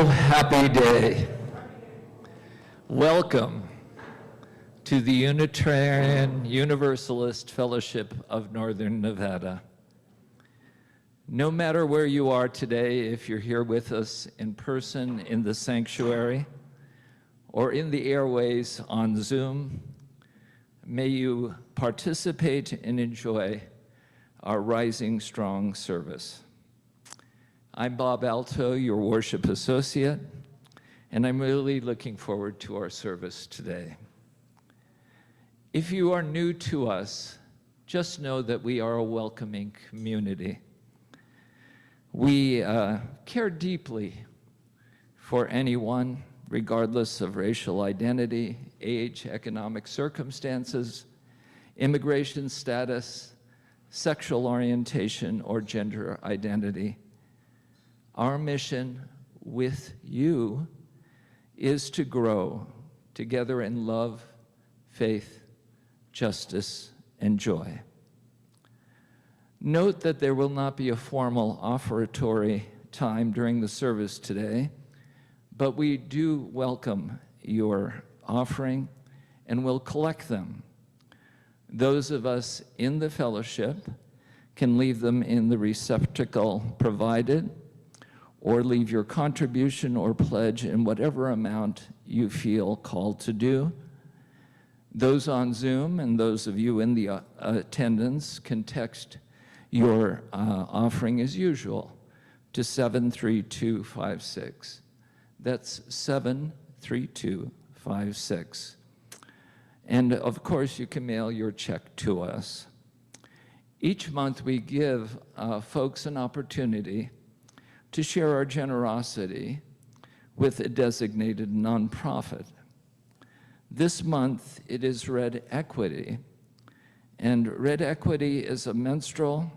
happy day. Welcome to the Unitarian Universalist Fellowship of Northern Nevada. No matter where you are today, if you're here with us in person in the sanctuary or in the airways on Zoom, may you participate and enjoy our Rising Strong service. I'm Bob Alto, your worship associate, and I'm really looking forward to our service today. If you are new to us, just know that we are a welcoming community. We care deeply for anyone, regardless of racial identity, age, economic circumstances, immigration status, sexual orientation, or gender identity. Our mission with you is to grow together in love, faith, justice, and joy. Note that there will not be a formal offertory time during the service today, but we do welcome your offering and will collect them. Those of us in the fellowship can leave them in the receptacle provided, or leave your contribution or pledge in whatever amount you feel called to do. Those on Zoom and those of you in the attendance can text your offering as usual to 73256. That's 73256. And of course, you can mail your check to us. Each month we give folks an opportunity to share our generosity with a designated nonprofit. This month, it is Red Equity, and Red Equity is a menstrual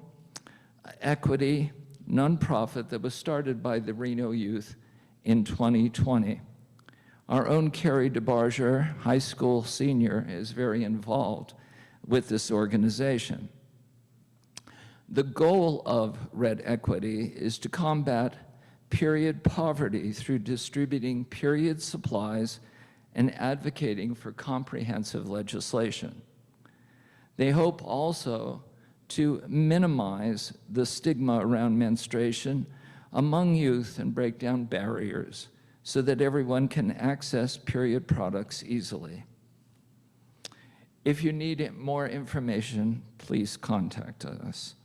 equity nonprofit that was started by the Reno youth in 2020. Our own Carrie DeBarger, high school senior, is very involved with this organization. The goal of Red Equity is to combat period poverty through distributing period supplies and advocating for comprehensive legislation. They hope also to minimize the stigma around menstruation among youth and break down barriers so that everyone can access period products easily. If you need more information, please contact us.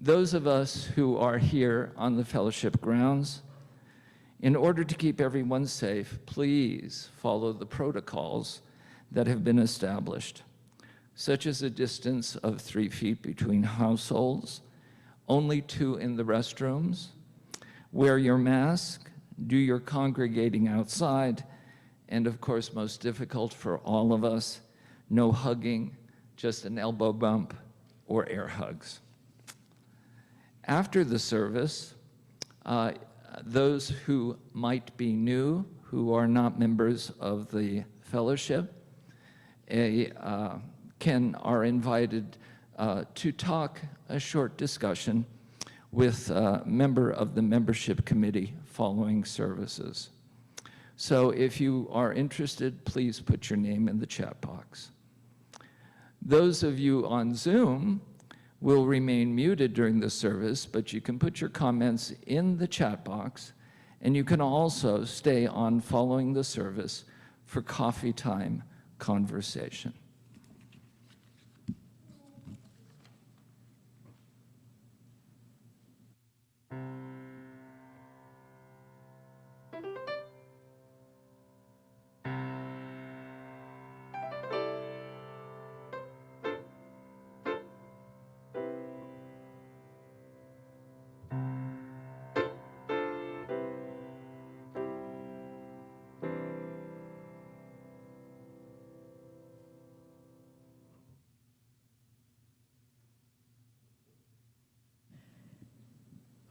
Those of us who are here on the fellowship grounds, in order to keep everyone safe, please follow the protocols that have been established, such as a distance of 3 feet between households, only 2 in the restrooms, wear your mask, do your congregating outside, and of course, most difficult for all of us, no hugging, just an elbow bump or air hugs. After the service, those who might be new, who are not members of the fellowship, are invited to talk a short discussion with a member of the membership committee following services. So if you are interested, please put your name in the chat box. Those of you on Zoom will remain muted during the service, but you can put your comments in the chat box, and you can also stay on following the service for coffee time conversation.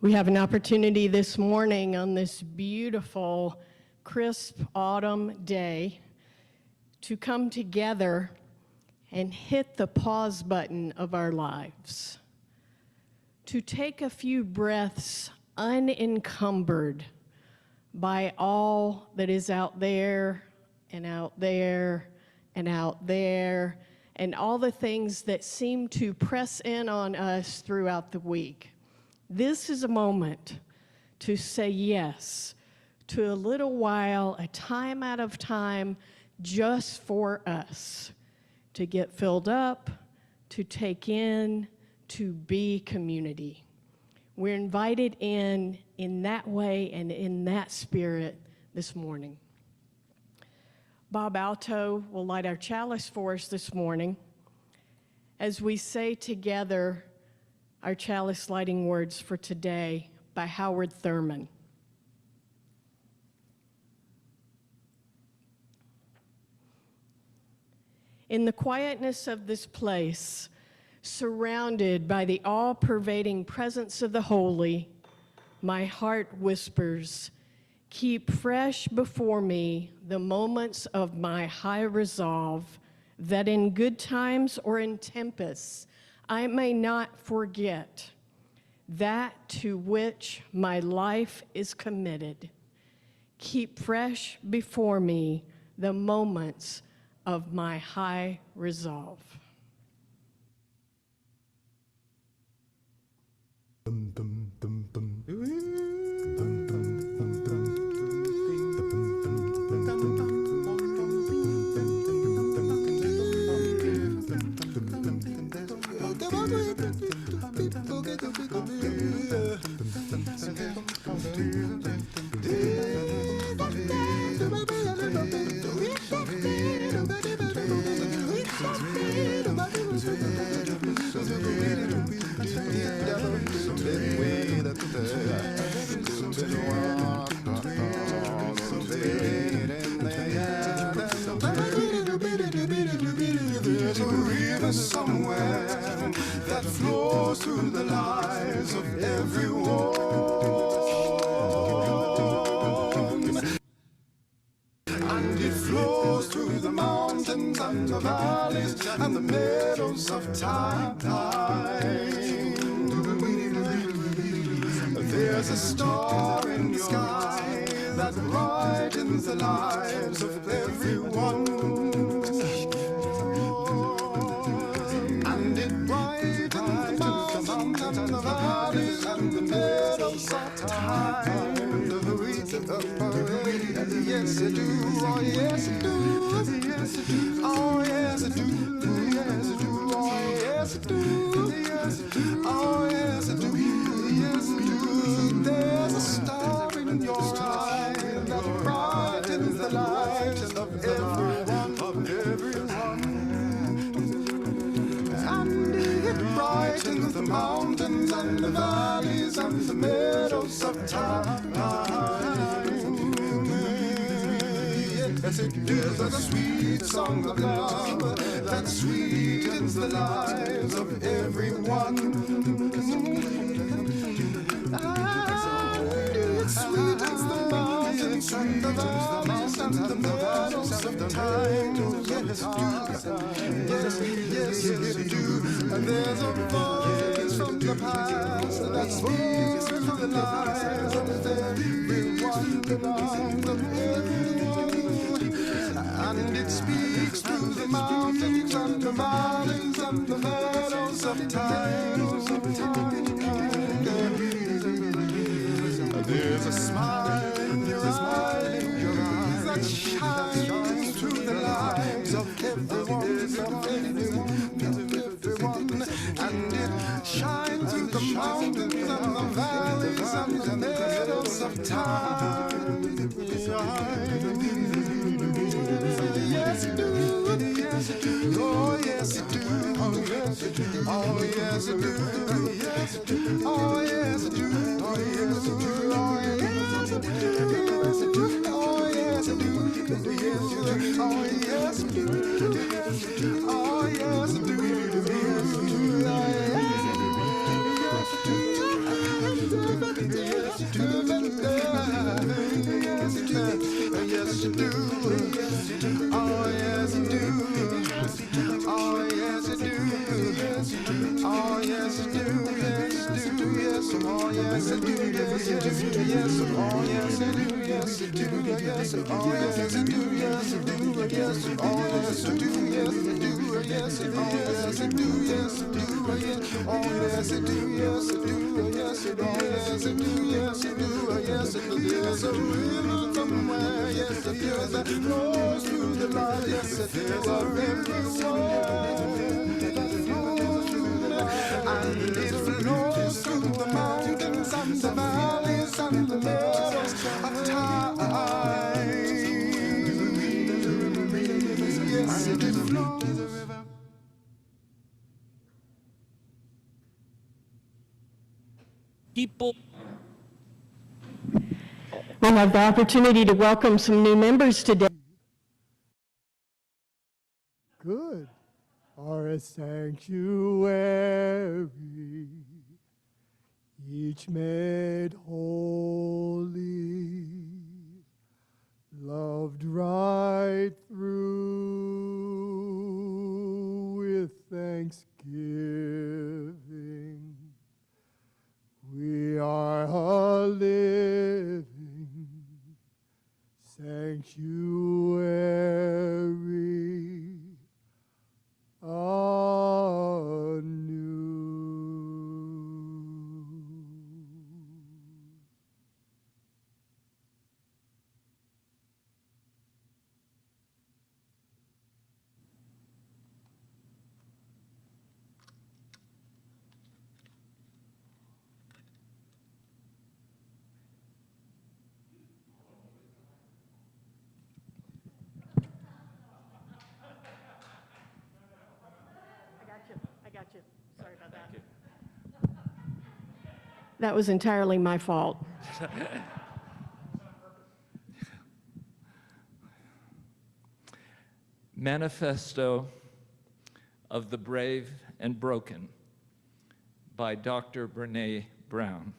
We have an opportunity this morning on this beautiful, crisp autumn day to come together and hit the pause button of our lives, to take a few breaths unencumbered by all that is out there and out there and out there, and all the things that seem to press in on us throughout the week. This is a moment to say yes to a little while, a time out of time, just for us, to get filled up, to take in, to be community. We're invited in that way and in that spirit this morning. Bob Alto will light our chalice for us this morning as we say together our chalice lighting words for today by Howard Thurman. In the quietness of this place, surrounded by the all-pervading presence of the holy, my heart whispers, keep fresh before me the moments of my high resolve, that in good times or in tempests I may not forget that to which my life is committed. Keep fresh before me the moments of my high resolve. There's a river somewhere that flows through the lives of everyone, and it flows through the mountains and the valleys and the meadows of time. There's a star in the sky that brightens the lives of everyone, and it brightens the mountains and the valleys and the meadows of time. Yes, I do. Oh, yes, I do. Yes, I do. Oh, yes, I do. Yes, I do. Oh, yes, I do. Yes, I do. Oh, yes, I do. Yes, I do. There's a star in your eye that brightens the lives of everyone, and it brightens the mountains and the valleys and the meadows of time. Yes, it is a sweet song of love that sweetens the lives of everyone. It sweetens the mountains and the valleys and the meadows of time. Yes, yes, yes, it do. And there's a voice from the past that speaks to the lives of everyone, the lives of everyone. And it speaks through the mountains and the valleys and the meadows of time. There's a smile in your eyes that shines through the lives of everyone, and it shines through the mountains and the valleys and the meadows of time. Yes, it do. Yes, it do. Oh, yes, it do. Oh, yes, it do. Oh, yes, it do. Yes, it do. Oh, yes, it do. Oh, yes, it do. Oh, yes, it do. Yes, it do. Oh, yes, it do. Oh, yes, it do. Oh, yes, it do. Yes, you do. Oh, yes, you do. Oh, yes, you do. Oh, yes, you do. Yes, you do. Yes, oh, yes, I do, yes, yes, yes, oh, yes, I do, yes, I do, yes, oh, yes, I do, yes, I do, yes, oh, yes, I do, yes, I do, yes, oh, yes, I do, yes, I do, yes, oh, yes, I do, yes, I do, yes, oh, yes, I do, yes, I do, yes, there's a river somewhere, yes, there's a flows through the light, yes, there's a river somewhere that flows through the light, and it flows through the mountains and the valleys and the meadows of time. Yes, it flows. People. We'll have the opportunity to welcome some new members today. Good. Are a sanctuary, each made holy, loved right through with thanksgiving. We are a living sanctuary anew. I got you. Sorry about that. That was entirely my fault. Manifesto of the Brave and Broken by Dr. Brene Brown.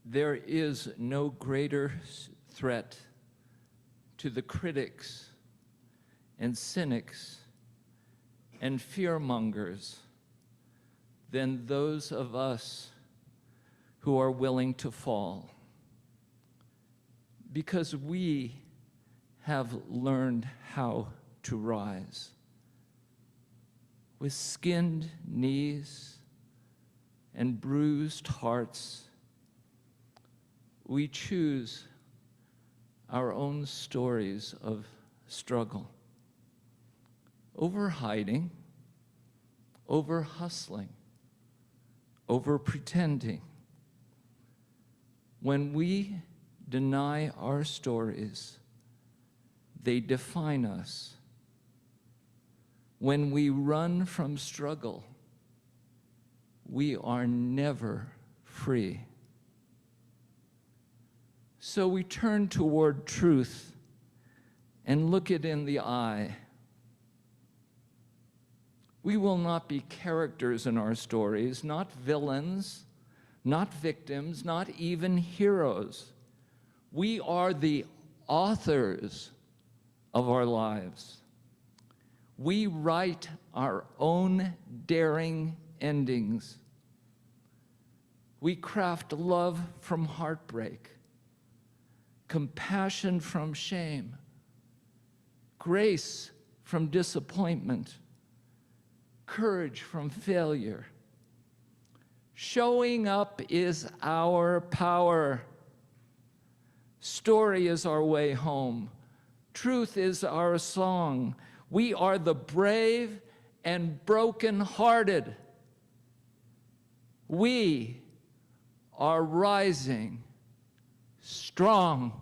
There is no greater threat to the critics and cynics and fearmongers than those of us who are willing to fall, because we have learned how to rise. With skinned knees and bruised hearts, we choose our own stories of struggle, over hiding, over hustling, over pretending. When we deny our stories, they define us. When we run from struggle, we are never free. So we turn toward truth and look it in the eye. We will not be characters in our stories, not villains, not victims, not even heroes. We are the authors of our lives. We write our own daring endings. We craft love from heartbreak, compassion from shame, grace from disappointment, courage from failure. Showing up is our power. Story is our way home. Truth is our song. We are the brave and broken-hearted. We are rising strong.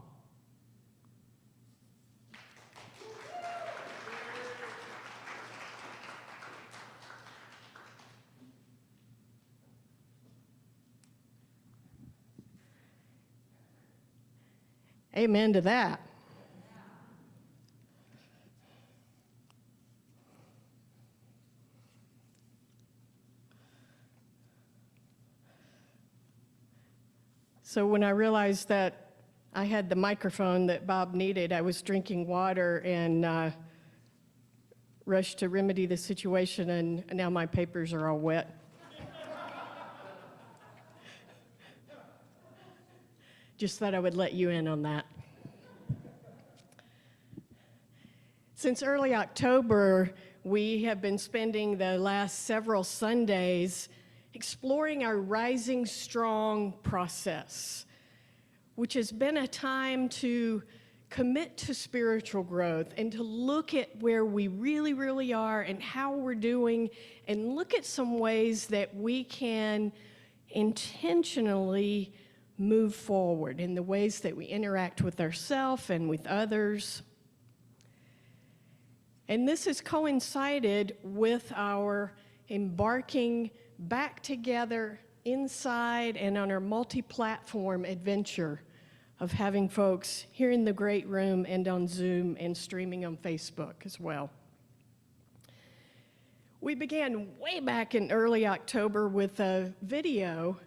Amen to that. So when I realized that I had the microphone that Bob needed, I was drinking water and rushed to remedy the situation, and now my papers are all wet. Just thought I would let you in on that. Since early October, we have been spending the last several Sundays exploring our Rising Strong process, which has been a time to commit to spiritual growth and to look at where we really, really are and how we're doing, and look at some ways that we can intentionally move forward in the ways that we interact with ourselves and with others. And this has coincided with our embarking back together inside and on our multi-platform adventure of having folks here in the great room and on Zoom and streaming on Facebook as well. We began way back in early October with a video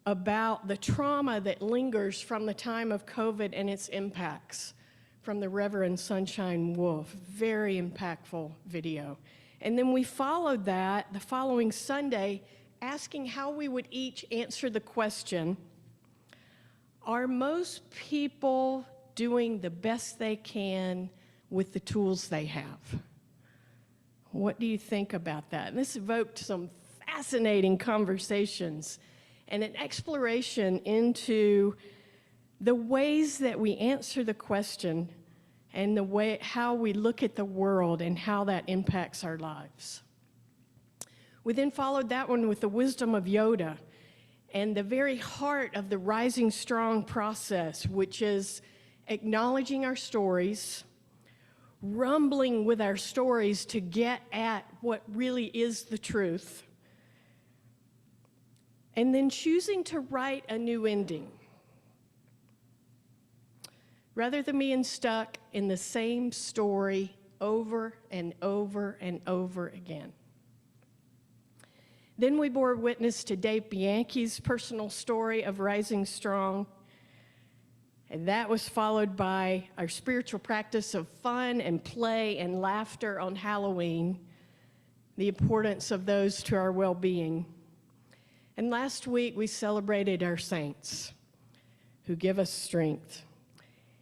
about the trauma that lingers from the time of COVID and its impacts from the Reverend Sunshine Wolf. Very impactful video. And then we followed that the following Sunday, asking how we would each answer the question, are most people doing the best they can with the tools they have? What do you think about that? And this evoked some fascinating conversations and an exploration into the ways that we answer the question and the way how we look at the world and how that impacts our lives. We then followed that one with the wisdom of Yoda and the very heart of the Rising Strong process, which is acknowledging our stories, rumbling with our stories to get at what really is the truth, and then choosing to write a new ending, rather than being stuck in the same story over and over and over again. Then we bore witness to Dave Bianchi's personal story of Rising Strong, and that was followed by our spiritual practice of fun and play and laughter on Halloween, the importance of those to our well-being. And last week we celebrated our saints who give us strength.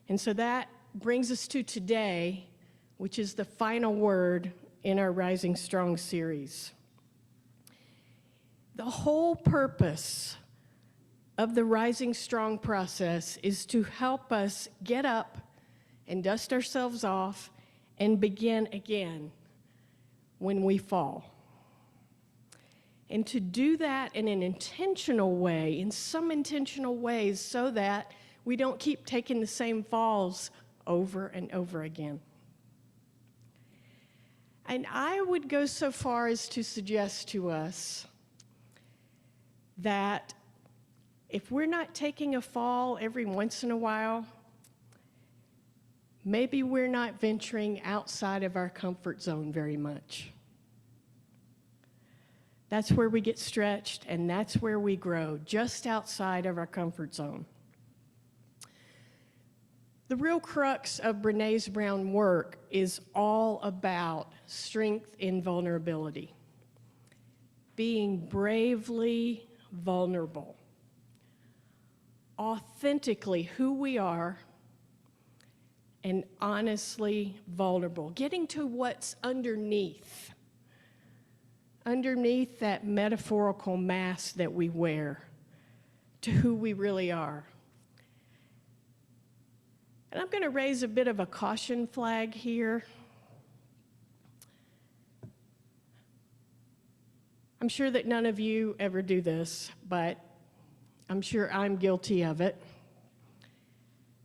And so that brings us to today, which is the final word in our Rising Strong series. The whole purpose of the Rising Strong process is to help us get up and dust ourselves off and begin again when we fall. And to do that in an intentional way, in some intentional ways, so that we don't keep taking the same falls over and over again. And I would go so far as to suggest to us that if we're not taking a fall every once in a while, maybe we're not venturing outside of our comfort zone very much. That's where we get stretched, and that's where we grow, just outside of our comfort zone. The real crux of Brené's Brown work is all about strength in vulnerability, being bravely vulnerable, authentically who we are, and honestly vulnerable, getting to what's underneath that metaphorical mask that we wear, to who we really are. And I'm going to raise a bit of a caution flag here. I'm sure that none of you ever do this, but I'm sure I'm guilty of it.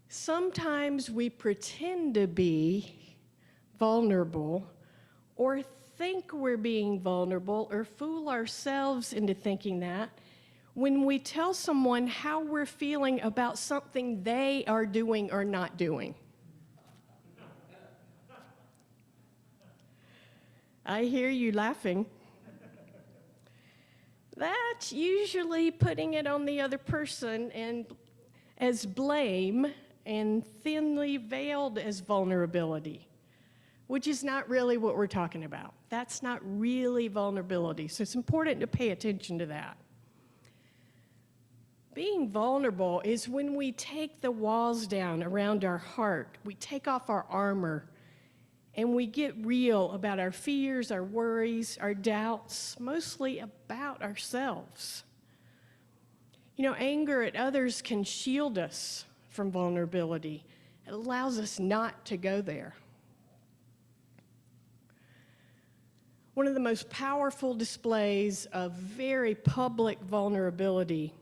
Sometimes we pretend to be vulnerable, or think we're being vulnerable, or fool ourselves into thinking that when we tell someone how we're feeling about something they are doing or not doing. I hear you laughing. That's usually putting it on the other person and as blame and thinly veiled as vulnerability, which is not really what we're talking about. That's not really vulnerability. So it's important to pay attention to that. Being vulnerable is when we take the walls down around our heart, we take off our armor, and we get real about our fears, our worries, our doubts, mostly about ourselves. You know, anger at others can shield us from vulnerability. It allows us not to go there. One of the most powerful displays of very public vulnerability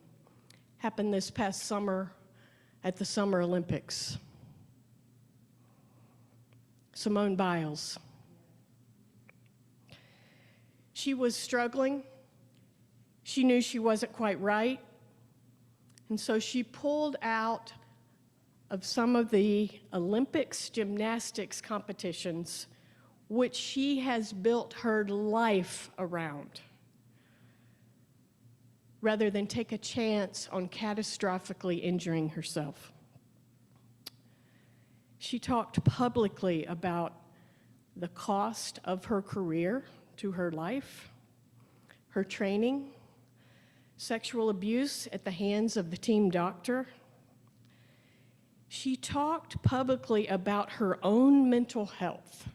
happened this past summer at the Summer Olympics. Simone Biles. She was struggling. She knew she wasn't quite right. And so she pulled out of some of the Olympics gymnastics competitions, which she has built her life around, rather than take a chance on catastrophically injuring herself. She talked publicly about the cost of her career to her life, her training, sexual abuse at the hands of the team doctor. She talked publicly about her own mental health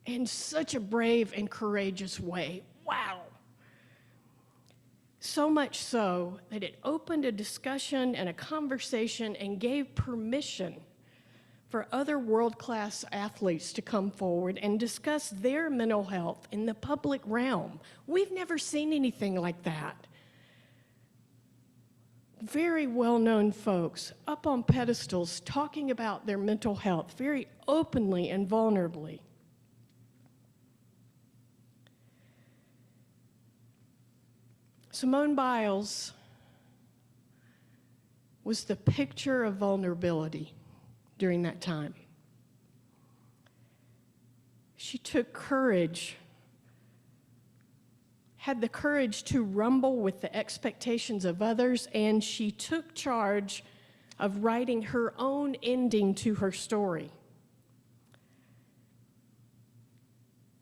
in such a brave and courageous way. Wow. So much so that it opened a discussion and a conversation and gave permission for other world-class athletes to come forward and discuss their mental health in the public realm. We've never seen anything like that. Very well-known folks up on pedestals talking about their mental health very openly and vulnerably. Simone Biles was the picture of vulnerability during that time. She took courage, had the courage to rumble with the expectations of others, and she took charge of writing her own ending to her story.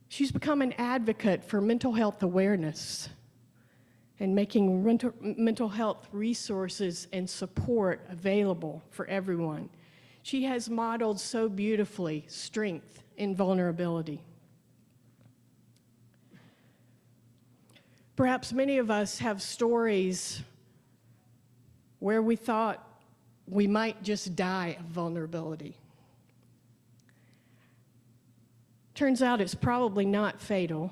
She's become an advocate for mental health awareness and making mental health resources and support available for everyone. She has modeled so beautifully strength in vulnerability. Perhaps many of us have stories where we thought we might just die of vulnerability. Turns out it's probably not fatal.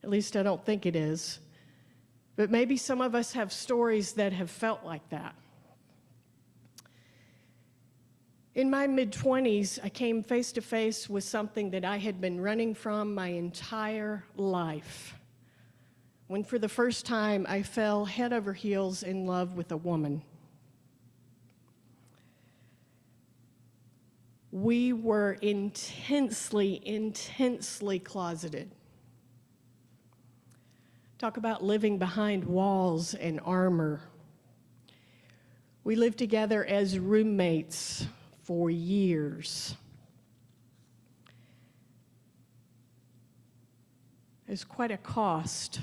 At least I don't think it is. But maybe some of us have stories that have felt like that. In my mid-20s, I came face to face with something that I had been running from my entire life, when for the first time I fell head over heels in love with a woman. We were intensely closeted. Talk about living behind walls and armor. We lived together as roommates for years. There's quite a cost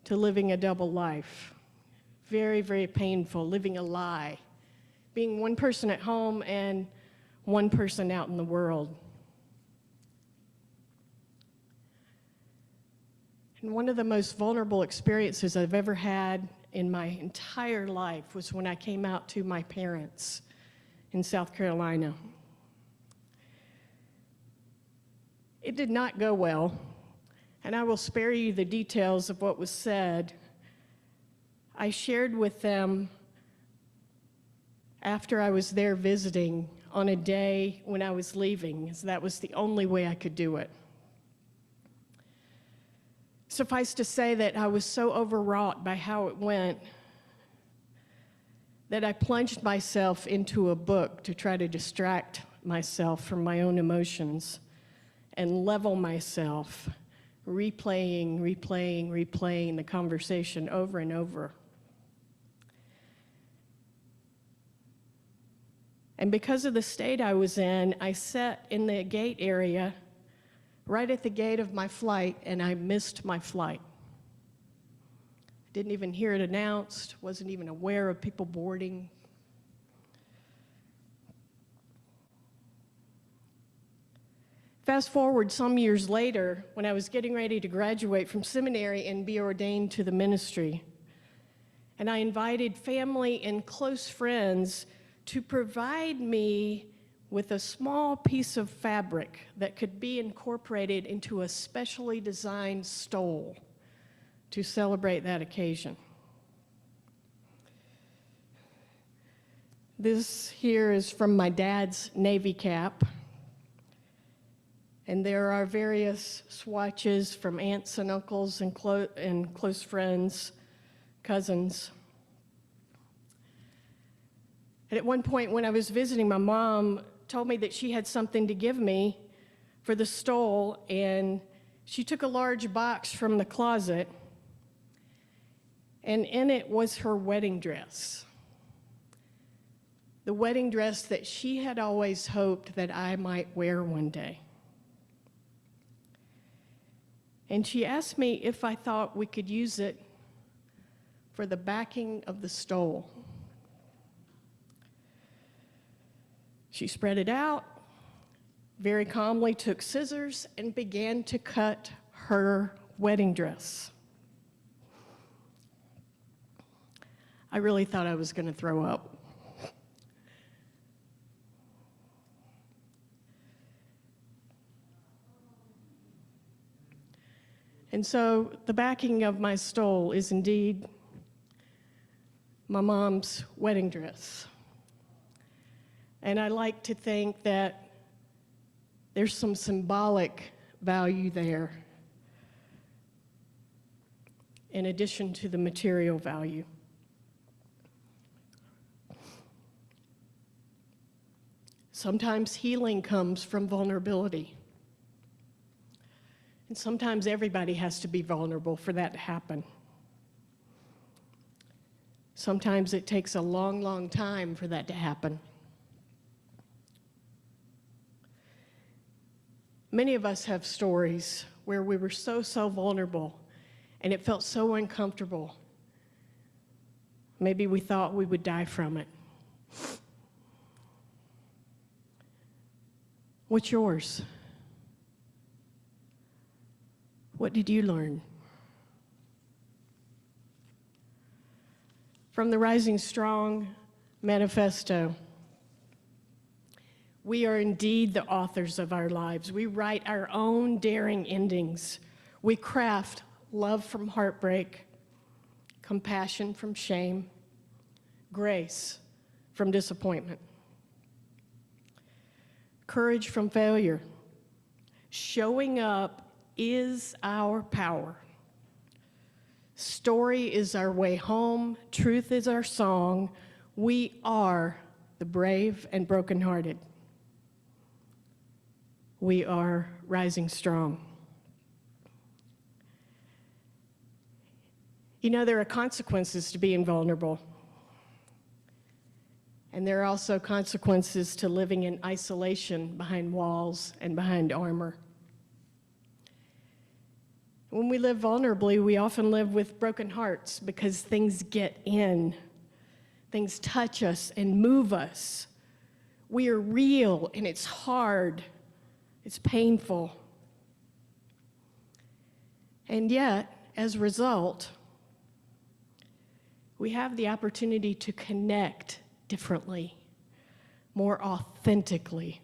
to living a double life. Very, very painful, living a lie. Being one person at home and one person out in the world. And one of the most vulnerable experiences I've ever had in my entire life was when I came out to my parents in South Carolina. It did not go well, and I will spare you the details of what was said. I shared with them after I was there visiting on a day when I was leaving, as that was the only way I could do it. Suffice to say that I was so overwrought by how it went that I plunged myself into a book to try to distract myself from my own emotions and level myself, replaying the conversation over and over. And because of the state I was in, I sat in the gate area right at the gate of my flight, and I missed my flight. Didn't even hear it announced, wasn't even aware of people boarding. Fast forward some years later, when I was getting ready to graduate from seminary and be ordained to the ministry, and I invited family and close friends to provide me with a small piece of fabric that could be incorporated into a specially designed stole to celebrate that occasion. This here is from my dad's Navy cap. And there are various swatches from aunts and uncles and close friends, cousins. And at one point when I was visiting, my mom told me that she had something to give me for the stole, and she took a large box from the closet, and in it was her wedding dress. The wedding dress that she had always hoped that I might wear one day. And she asked me if I thought we could use it for the backing of the stole. She spread it out, very calmly took scissors and began to cut her wedding dress. I really thought I was going to throw up. And so the backing of my stole is indeed my mom's wedding dress. And I like to think that there's some symbolic value there in addition to the material value. Sometimes healing comes from vulnerability. And sometimes everybody has to be vulnerable for that to happen. Sometimes it takes a long, long time for that to happen. Many of us have stories where we were so vulnerable and it felt so uncomfortable. Maybe we thought we would die from it. What's yours? What did you learn? From the Rising Strong Manifesto, we are indeed the authors of our lives. We write our own daring endings. We craft love from heartbreak, compassion from shame, grace from disappointment, courage from failure. Showing up is our power. Story is our way home. Truth is our song. We are the brave and brokenhearted. We are rising strong. You know, there are consequences to being vulnerable. And there are also consequences to living in isolation behind walls and behind armor. When we live vulnerably, we often live with broken hearts because things get in. Things touch us and move us. We are real, and it's hard. It's painful. And yet, as a result, we have the opportunity to connect differently, more authentically.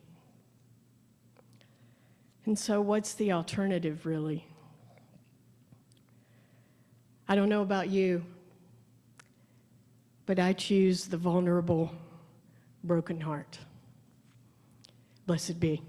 And so what's the alternative, really? I don't know about you, but I choose the vulnerable, broken heart. Blessed be.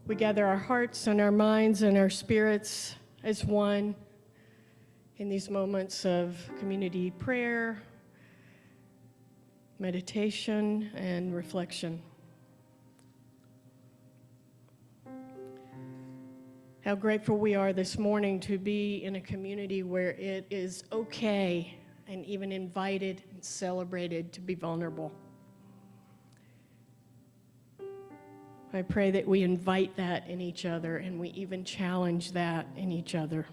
We gather our hearts and our minds and our spirits as one in these moments of community prayer, meditation, and reflection. How grateful we are this morning to be in a community where it is okay and even invited and celebrated to be vulnerable. I pray that we invite that in each other and we even challenge that in each other.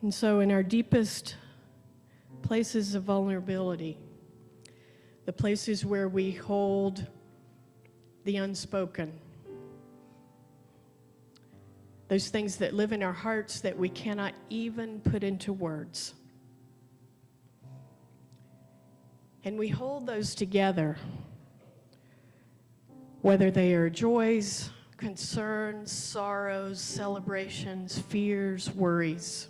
And so in our deepest places of vulnerability, the places where we hold the unspoken, those things that live in our hearts that we cannot even put into words. And we hold those together, whether they are joys, concerns, sorrows, celebrations, fears, worries.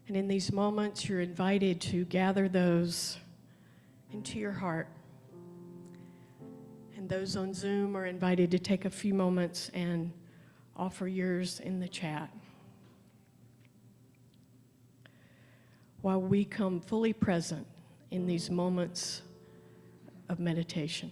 And in these moments, you're invited to gather those into your heart. And those on Zoom are invited to take a few moments and offer yours in the chat, while we come fully present in these moments of meditation.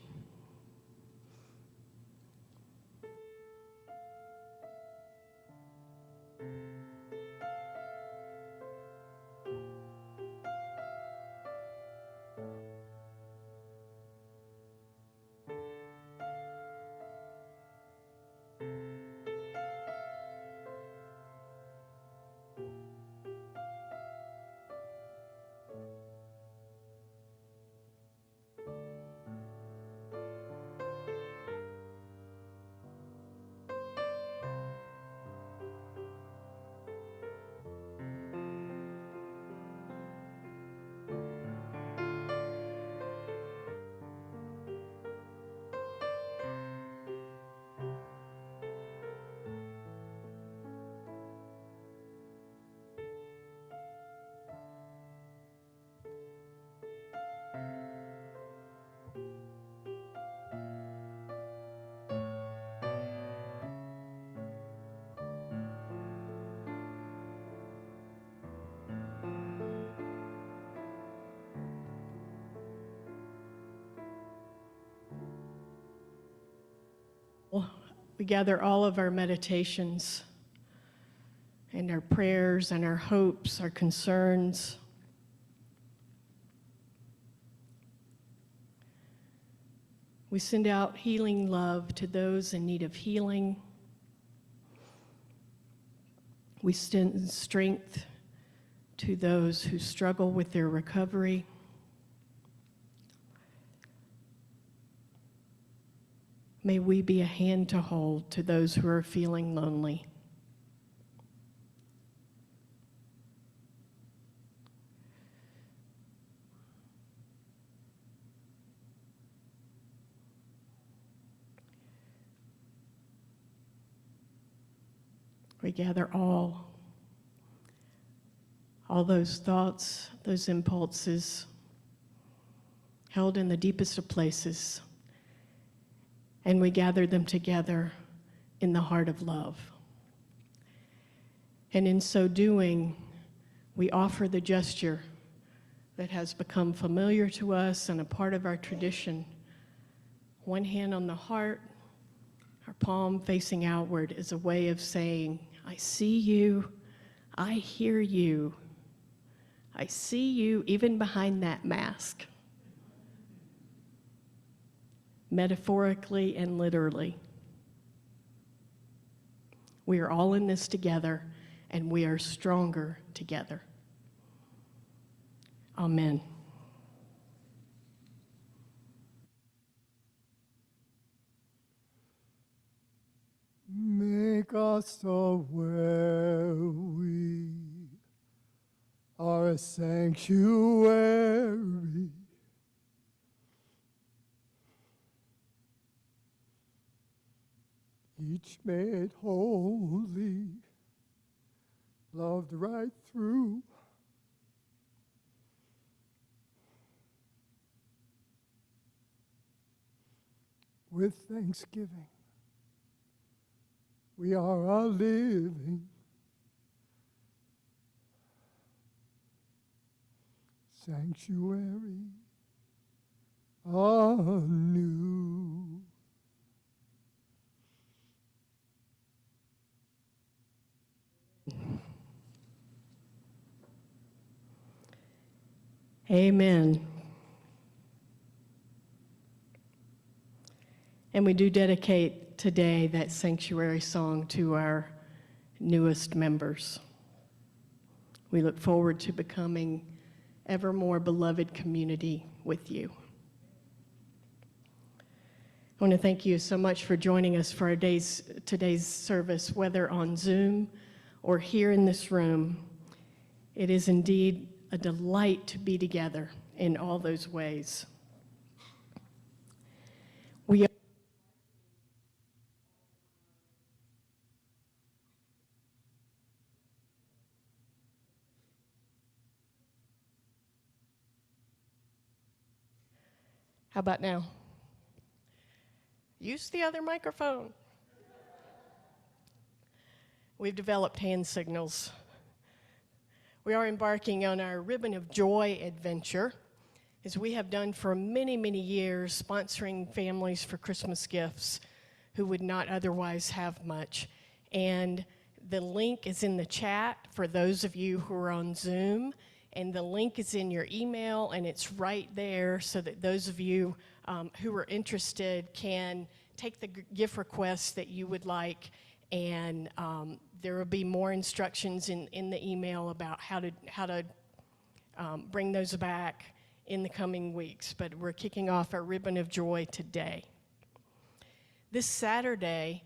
We gather all of our meditations and our prayers and our hopes, our concerns. We send out healing love to those in need of healing. We send strength to those who struggle with their recovery. May we be a hand to hold to those who are feeling lonely. We gather all those thoughts, those impulses held in the deepest of places, and we gather them together in the heart of love. And in so doing, we offer the gesture that has become familiar to us and a part of our tradition. One hand on the heart, our palm facing outward, is a way of saying, I see you, I hear you, I see you even behind that mask. Metaphorically and literally. We are all in this together, and we are stronger together. Amen. Make us aware we are a sanctuary. Each made holy, loved right through, with thanksgiving. We are a living sanctuary anew. Amen. And we do dedicate today that sanctuary song to our newest members. We look forward to becoming ever more beloved community with you. I want to thank you so much for joining us for today's service, whether on Zoom or here in this room. It is indeed a delight to be together in all those ways. We How about now? Use the other microphone. We've developed hand signals. We are embarking on our Ribbon of Joy adventure, as we have done for many, many years, sponsoring families for Christmas gifts who would not otherwise have much. And the link is in the chat for those of you who are on Zoom, and the link is in your email, and it's right there so that those of you who are interested can take the gift requests that you would like, and there will be more instructions in the email about how to bring those back in the coming weeks. But we're kicking off our Ribbon of Joy today. This Saturday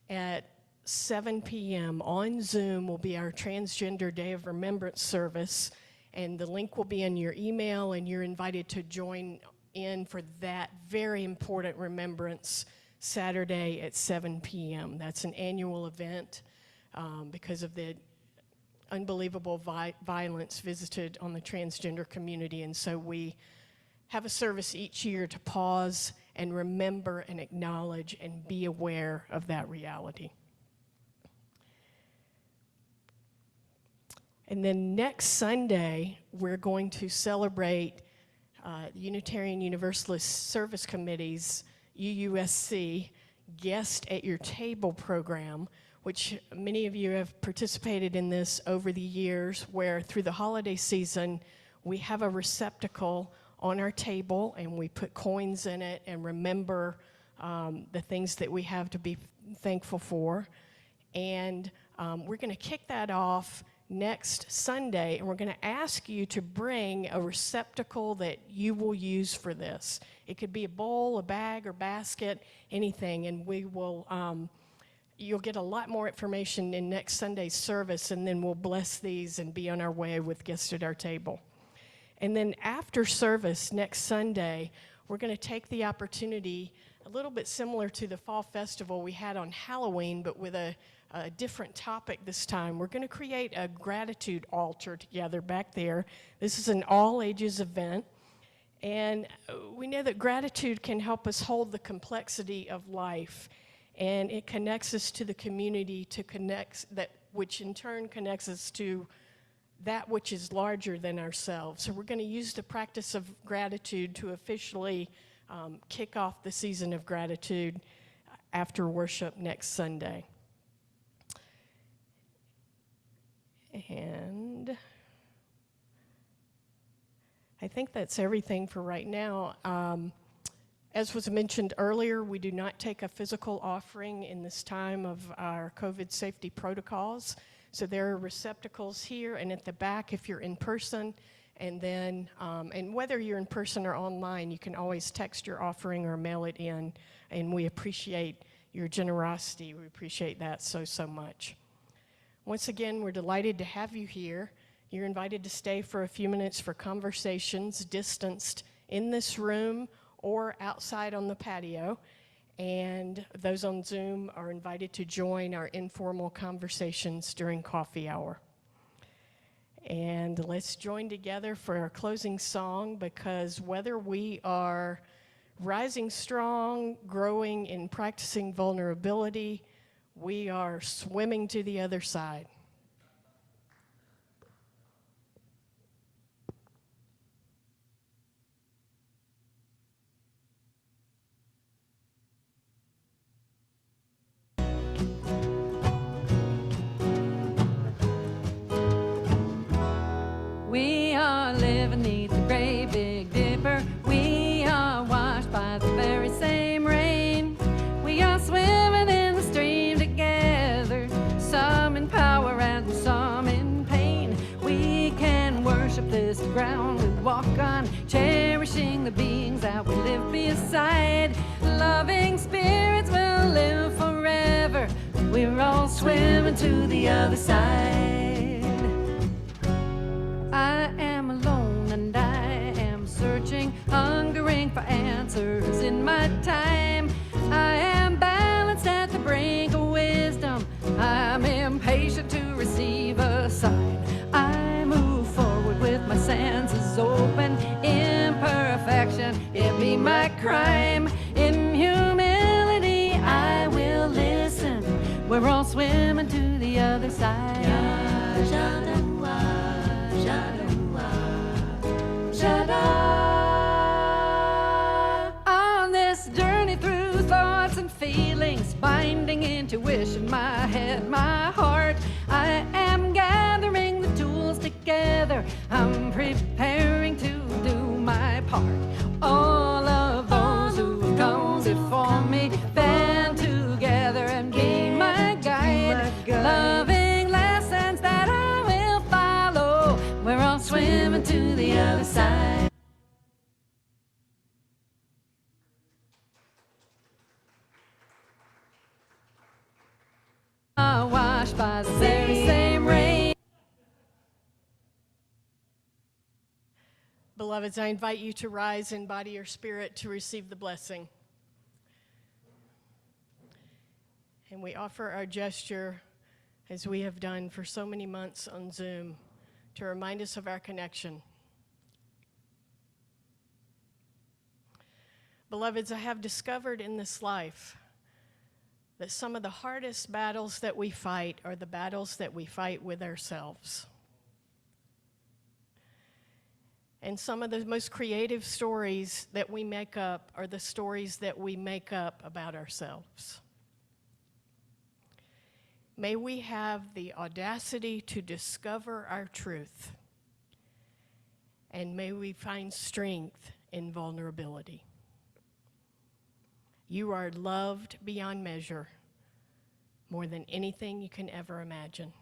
at 7 p.m. on Zoom will be our Transgender Day of Remembrance service, and the link will be in your email, and you're invited to join in for that very important remembrance Saturday at 7 p.m. That's an annual event because of the unbelievable violence visited on the transgender community, and so we have a service each year to pause and remember and acknowledge and be aware of that reality. And then next Sunday, we're going to celebrate the Unitarian Universalist Service Committee's UUSC Guest at Your Table program, which many of you have participated in this over the years, where through the holiday season, we have a receptacle on our table and we put coins in it and remember the things that we have to be thankful for. And we're going to kick that off next Sunday, and we're going to ask you to bring a receptacle that you will use for this. It could be a bowl, a bag, or basket, anything, and we will, you'll get a lot more information in next Sunday's service, and then we'll bless these and be on our way with Guests at Our Table. And then after service next Sunday, we're going to take the opportunity, a little bit similar to the fall festival we had on Halloween, but with a different topic this time. We're going to create a gratitude altar together back there. This is an all-ages event, and we know that gratitude can help us hold the complexity of life, and it connects us to the community, which in turn connects us to that which is larger than ourselves. So we're going to use the practice of gratitude to officially kick off the season of gratitude after worship next Sunday. And I think that's everything for right now. As was mentioned earlier, we do not take a physical offering in this time of our COVID safety protocols. So there are receptacles here and at the back if you're in person. And then, and whether you're in person or online, you can always text your offering or mail it in. And we appreciate your generosity. We appreciate that so much. Once again, we're delighted to have you here. You're invited to stay for a few minutes for conversations distanced in this room or outside on the patio. And those on Zoom are invited to join our informal conversations during coffee hour. And let's join together for our closing song, because whether we are Rising strong, growing in practicing vulnerability, we are swimming to the other side. We are living neath the great Big Dipper. We are washed by the very same rain. We are swimming in the stream together, some in power and some in pain. We can worship this ground we walk on, cherishing the beings that we live beside. Loving spirits will live forever. We're all swimming to the other side. I am alone and I am searching, hungering for answers in my time. I am balanced at the brink of wisdom. I'm impatient to receive a sign. I move forward with my senses open. Imperfection, it be my crime. In humility, I will listen. We're all swimming to the other side. On this journey through thoughts and feelings, binding intuition, my head, my heart, I am gathering the tools together. I'm preparing to do my part. All of those who've come before me band together and be my guide. Loving lessons that I will follow. We're all swimming to the other side. Washed by the very same rain. Beloveds, I invite you to rise in body or spirit to receive the blessing. And we offer our gesture, as we have done for so many months on Zoom, to remind us of our connection. Beloveds, I have discovered in this life that some of the hardest battles that we fight are the battles that we fight with ourselves. And some of the most creative stories that we make up are the stories that we make up about ourselves. May we have the audacity to discover our truth, and may we find strength in vulnerability. You are loved beyond measure, more than anything you can ever imagine.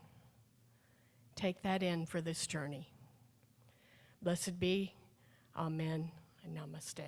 Take that in for this journey. Blessed be, amen, and namaste.